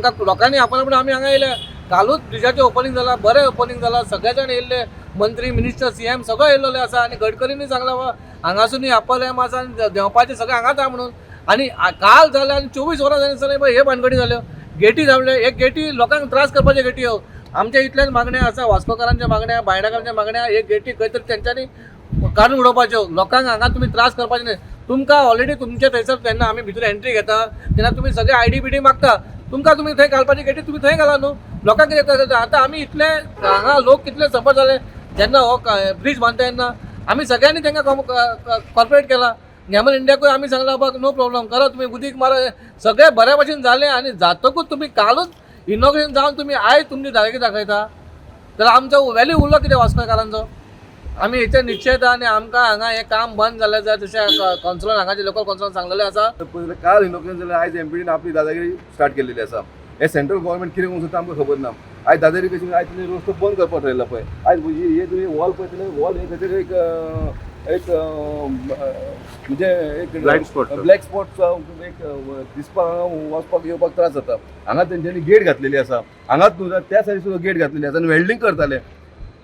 आमकां लोकांनी आपल्या आमी हांगा येयले कालूच ब्रिजाचें ओपनिंग जालां, बरें ओपनिंग जालां, सगळे जाण येयल्ले, मंत्री मिनिस्टर सीएम सगळो येयल्ले आसा आनी गडकरींनी सांगलां वा हांगासून आपले आसा आनी देंवपाचें सगळें हांगाच आहा म्हणून. आनी काल जालें आनी 24 वरां जालीं पळय हे भानगडी जाल्यो, गेटी जावले, एक गेटी लोकांक त्रास करपाच्यो गेटी ह्यो. आमच्या इतल्याच मागण्या आसा, वास्कोकारांच्या मागण्या, बायणाकारांच्या मागण्या, एक गेटी खंय तरी तेंच्यांनी काडून उडोवपाच्यो. लोकांक हांगा तुमी त्रास करपाचे न्हय. तुमकां ऑलरेडी तुमच्या थंयसर जेन्ना आमी भितर एंट्री घेता तेन्ना तुमी सगळे आयडी बिडी मागता, तुमकां तुमी थंय घालपाची गेटी तुमी थंय घाला न्हू. लोकांक कितें करता आतां आमी इतले हांगा लोक कितले सफर जाले जेन्ना हो ब्रीज बांदता तेन्ना आमी सगळ्यांनी तांकां कॉर्पोरेट केला. गॅमल इंडियाकूय आमी सांगला बाबा नो प्रॉब्लम करा, तुम्ही उदीक मारा, सगळे बऱ्या भशेन जाले. आनी जातकूच तुमी कालूच इनॉग्रेशन जावन तुमी आयज तुमची जायगी दाखयता जाल्यार आमचो व्हॅल्यू उरलो कितें वास्कोकारांचो. आमी हेचे निश्चयता आनी आमकां हांगा हें काम बंद जालें जाय तशें कौन्सिलर हांगाचे लोकल कौन्सिलर सांगलेलें आसा. काल इनॉग्रेशन जाल्यार आयज एमपीडीन आपली दादागिरी स्टार्ट केलेली आसा. हे सेंट्रल गव्हर्मेंट कितें करूंक सोदता आमकां खबर ना. आयज दादागिरी कशी आयज तुमी रस्तो बंद करपाक ठरयला पळय. आयज हे तुमी वॉल पळयतले, वॉल हे खंय तरी एक म्हणजे एक ब्लॅक स्पॉट एक दिसपाक हांगा वचपाक येवपाक त्रास जाता. हांगा तेंच्यांनी गेट घातलेली आसा, हांगाच न्हू त्या सायडीक सुद्दां गेट घातलेली आसा आनी वेल्डिंग करताले.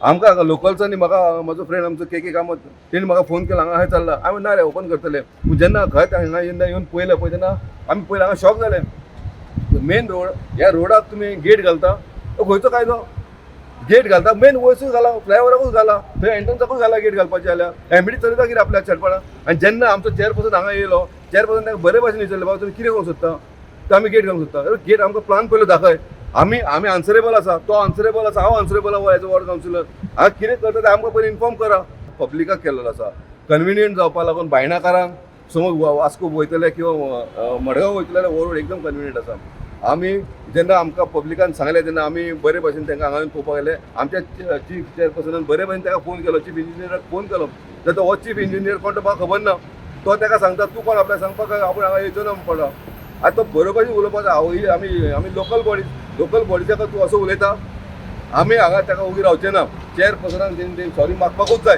आमकां लोकल्सांनी म्हाका म्हजो फ्रेंड आमचो के कामत तेणी म्हाका फोन केला हांगा खंय चल्ला. हांवें ना रे ओपन करतले. पूण जेन्ना खंय हांगा येवन पळयलें पळय तेन्ना आमी पयलीं हांगा शॉक जाले. मेन रोड ह्या रोडाक तुमी गेट घालता तो खंयचो कायदो? गेट घालता मेन वयसूच घाला, फ्लायओवराकूच घाला, थंय एंट्रन्साकूच घाला गेट घालपाचें जाल्यार एमपीडी चलयता कितें आपल्या चेडपणा. आनी जेन्ना आमचो चेअरपर्सन हांगा येयलो, चेअरपर्सन ताका बरे भाशेन विचारलें बाबा तुमी कितें करूंक सोदता, तर आमी गेट घालूंक सोदता. गेट आमकां प्लान पयलो दाखय. आमी आन्सरेबल आसा, तो आन्सरेबल आसा, हांव आन्सरेबल आहा एज अ वॉर्ड कावन्सिलर. हांव कितें करता तें आमकां पयलीं इन्फॉर्म करा. पब्लिकाक केल्लो आसा कन्विनियंट जावपा लागून बायणाकारांक समज वास्को वयतले किंवा मडगांव वयतले जाल्यार हो रोड एकदम कन्विनियंट आसा. आमी जेन्ना आमकां पब्लिकान सांगलें तेन्ना आमी बरे भशेन तांकां हांगा येवन पळोवपाक गेले. आमच्या चीफ चेअरपर्सनान बरे भशेन ताका फोन केलो, चीफ इंजिनियराक फोन केलो. तर तो हो चीफ इंजिनियर कोण तो म्हाका खबर ना. तो ताका सांगता तूं कोण आपल्याक सांगपाक आपूण हांगा येवचो ना म्हणटा. आतां तो बरो भशेन उलोवपाक आमी लोकल बॉडीच्या तूं असो उलयता. आमी हांगा ताका उगी रावचे ना. चेअरपर्सनाक तेणी सॉरी मागपाकूच जाय.